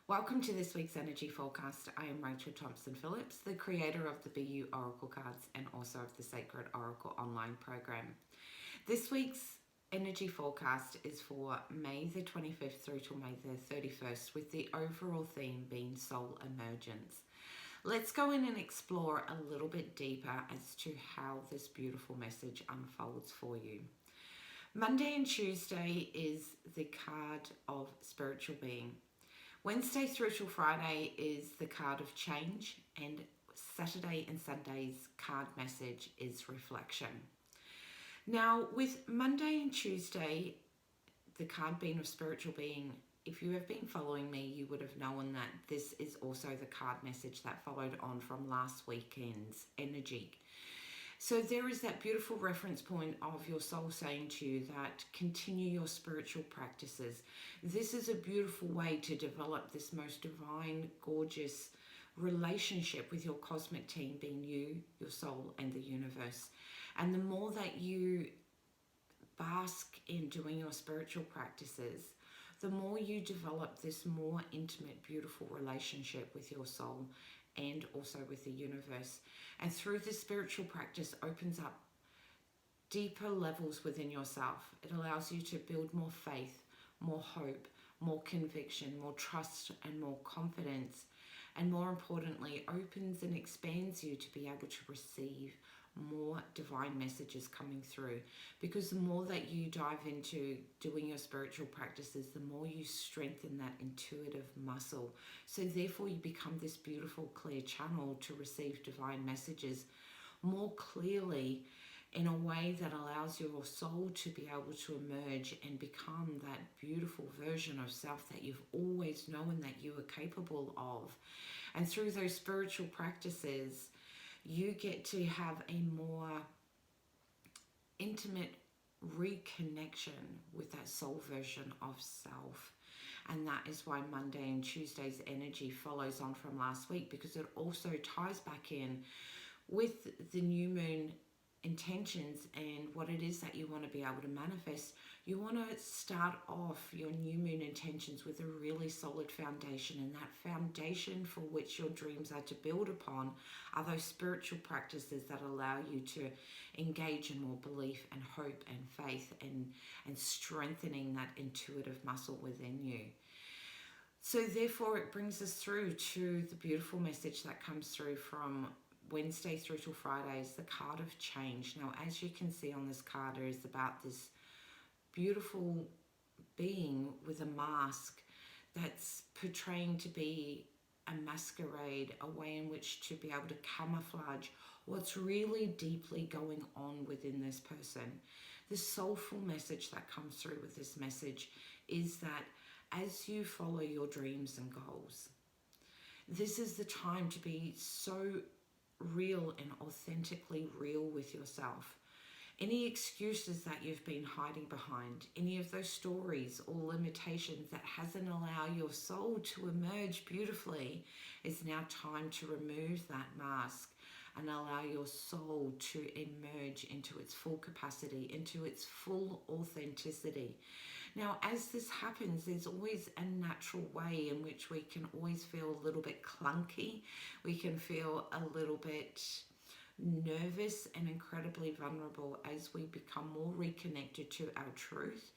Welcome to this week's energy forecast. I am Rachael Thompson-Phillips, the creator of the BEYOU Oracle Cards and also of the Sacred Oracle online program. This week's energy forecast is for May the 25th through to May the 31st, with the overall theme being soul emergence. Let's go in and explore a little bit deeper as to how this beautiful message unfolds for you. Monday and Tuesday is the card of spiritual being. Wednesday through to Friday is the card of change, and Saturday and Sunday's card message is reflection. Now, with Monday and Tuesday, the card being of spiritual being, if you have been following me, you would have known that this is also the card message that followed on from last weekend's energy. So there is that beautiful reference point of your soul saying to you that continue your spiritual practices. This is a beautiful way to develop this most divine, gorgeous relationship with your cosmic team, being you, your soul, and the universe. And the more that you bask in doing your spiritual practices, the more you develop this more intimate, beautiful relationship with your soul and also with the universe. And through this spiritual practice opens up deeper levels within yourself. It allows you to build more faith, more hope, more conviction, more trust, and more confidence. And more importantly, opens and expands you to be able to receive more divine messages coming through, because the more that you dive into doing your spiritual practices, the more you strengthen that intuitive muscle. So therefore you become this beautiful clear channel to receive divine messages more clearly, in a way that allows your soul to be able to emerge and become that beautiful version of self that you've always known that you are capable of. And through those spiritual practices, you get to have a more intimate reconnection with that soul version of self. And that is why Monday and Tuesday's energy follows on from last week, because it also ties back in with the new moon intentions and what it is that you want to be able to manifest. You want to start off your new moon intentions with a really solid foundation, and that foundation for which your dreams are to build upon are those spiritual practices that allow you to engage in more belief and hope and faith and strengthening that intuitive muscle within you. So therefore it brings us through to the beautiful message that comes through from Wednesday through to Friday is the card of change. Now, as you can see on this card, it is about this beautiful being with a mask that's portraying to be a masquerade, a way in which to be able to camouflage what's really deeply going on within this person. The soulful message that comes through with this message is that as you follow your dreams and goals, this is the time to be so real and authentically real with yourself. Any excuses that you've been hiding behind, any of those stories or limitations that hasn't allowed your soul to emerge beautifully, is now time to remove that mask and allow your soul to emerge into its full capacity, into its full authenticity. Now, as this happens, there's always a natural way in which we can always feel a little bit clunky. We can feel a little bit nervous and incredibly vulnerable as we become more reconnected to our truth.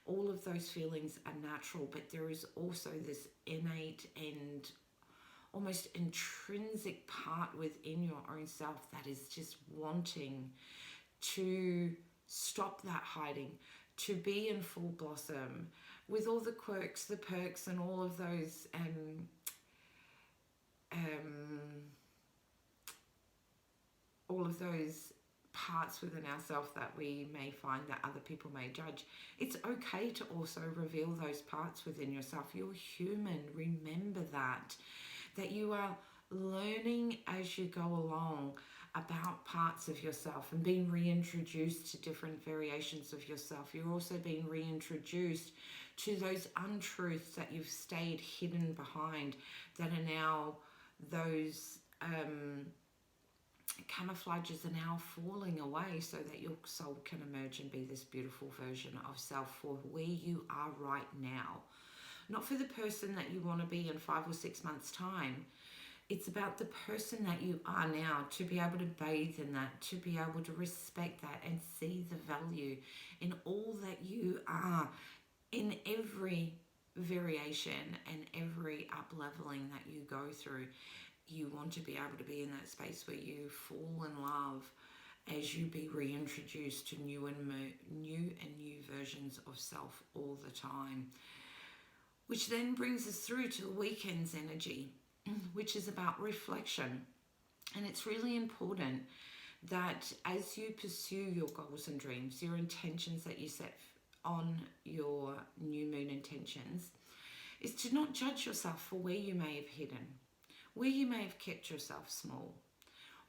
All of those feelings are natural, but there is also this innate and almost intrinsic part within your own self that is just wanting to stop that hiding, to be in full blossom with all the quirks, the perks, and all of those parts within ourselves that we may find that other people may judge. It's okay to also reveal those parts within yourself. You're human. Remember that you are learning as you go along about parts of yourself and being reintroduced to different variations of yourself. You're also being reintroduced to those untruths that you've stayed hidden behind, that are now those camouflages are now falling away, so that your soul can emerge and be this beautiful version of self for where you are right now. not for the person that you want to be in 5 or 6 months' time. It's about the person that you are now, to be able to bathe in that, to be able to respect that and see the value in all that you are, in every variation and every up-leveling that you go through. You want to be able to be in that space where you fall in love as you be reintroduced to new and new versions of self all the time. Which then brings us through to the weekend's energy, which is about reflection. And it's really important that as you pursue your goals and dreams, your intentions that you set on your new moon intentions, is to not judge yourself for where you may have hidden, where you may have kept yourself small.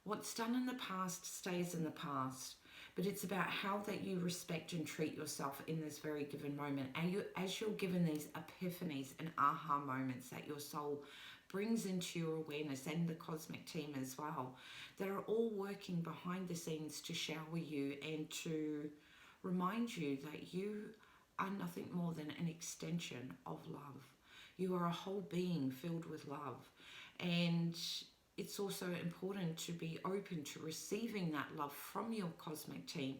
What's done in the past stays in the past, but it's about how that you respect and treat yourself in this very given moment. And as you're given these epiphanies and aha moments that your soul brings into your awareness, and the cosmic team as well, that are all working behind the scenes to shower you and to remind you that you are nothing more than an extension of love. You are a whole being filled with love. And it's also important to be open to receiving that love from your cosmic team.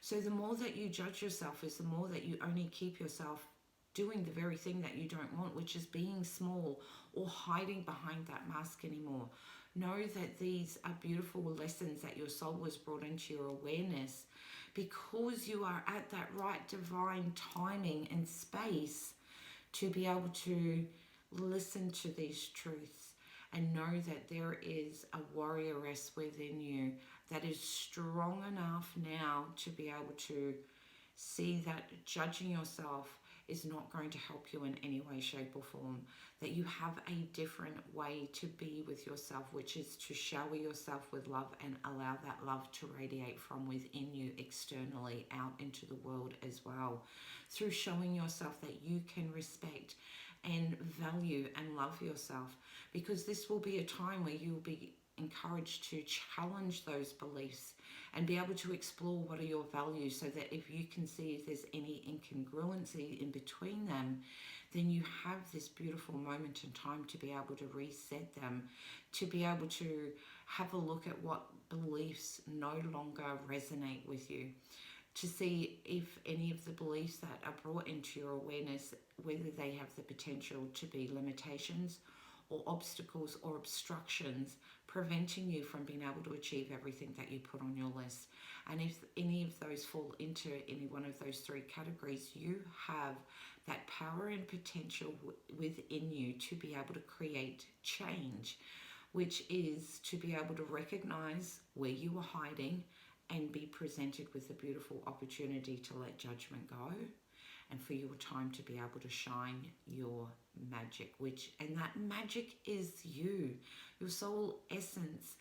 So the more that you judge yourself is the more that you only keep yourself doing the very thing that you don't want, which is being small or hiding behind that mask anymore. Know that these are beautiful lessons that your soul was brought into your awareness, because you are at that right divine timing and space to be able to listen to these truths and know that there is a warrioress within you that is strong enough now to be able to see that judging yourself is not going to help you in any way, shape or form. That you have a different way to be with yourself, which is to shower yourself with love and allow that love to radiate from within you externally out into the world as well. Through showing yourself that you can respect and value and love yourself, because this will be a time where you will be encouraged to challenge those beliefs and be able to explore what are your values, so that if you can see if there's any incongruency in between them, then you have this beautiful moment in time to be able to reset them, to be able to have a look at what beliefs no longer resonate with you, to see if any of the beliefs that are brought into your awareness, whether they have the potential to be limitations or obstacles or obstructions preventing you from being able to achieve everything that you put on your list. And if any of those fall into any one of those three categories, you have that power and potential within you to be able to create change, which is to be able to recognize where you were hiding and be presented with a beautiful opportunity to let judgment go, and for your time to be able to shine your magic, and that magic is you. Your soul essence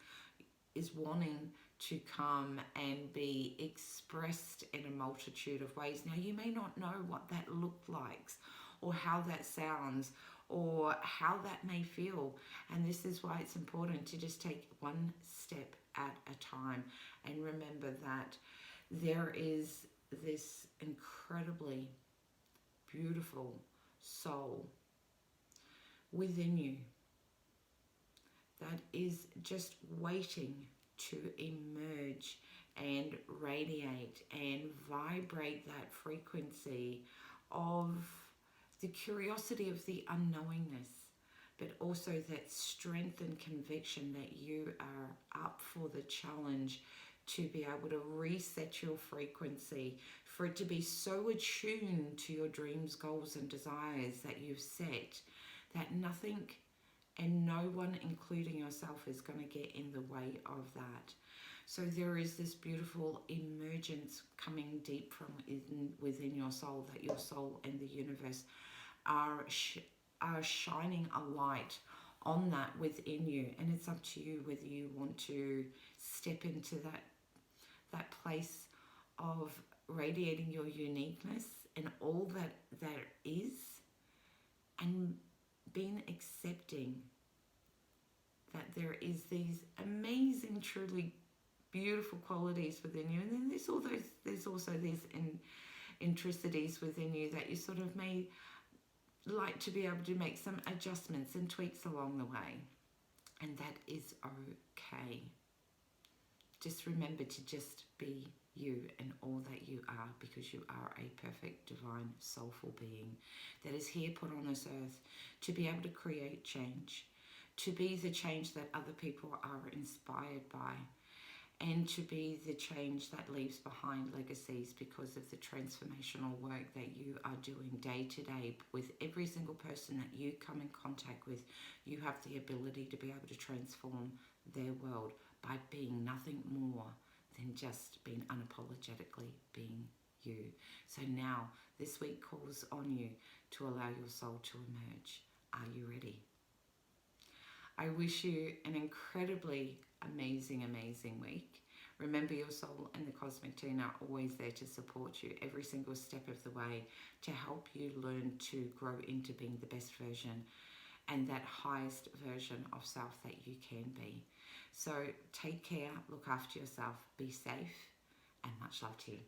is wanting to come and be expressed in a multitude of ways. Now, you may not know what that looked like or how that sounds or how that may feel, and this is why it's important to just take one step at a time and remember that there is this incredibly beautiful soul within you that is just waiting to emerge and radiate and vibrate that frequency of the curiosity of the unknowingness, but also that strength and conviction that you are up for the challenge to be able to reset your frequency, for it to be so attuned to your dreams, goals and desires that you've set, that nothing and no one, including yourself, is going to get in the way of that. So there is this beautiful emergence coming deep from within your soul, that your soul and the universe are shining a light on that within you. And it's up to you whether you want to step into that place of radiating your uniqueness and all that is, and being accepting that there is these amazing, truly beautiful qualities within you, and then there's also these intricities within you that you sort of may like to be able to make some adjustments and tweaks along the way. And that is okay. Just remember to just be you and all that you are, because you are a perfect, divine, soulful being that is here put on this earth to be able to create change, to be the change that other people are inspired by, and to be the change that leaves behind legacies because of the transformational work that you are doing day to day with every single person that you come in contact with. You have the ability to be able to transform their world by being nothing more than just being unapologetically being you. So now, this week calls on you to allow your soul to emerge. Are you ready? I wish you an incredibly amazing week. Remember, your soul and the cosmic team are always there to support you every single step of the way, to help you learn to grow into being the best version and that highest version of self that you can be. So take care, look after yourself, be safe, and much love to you.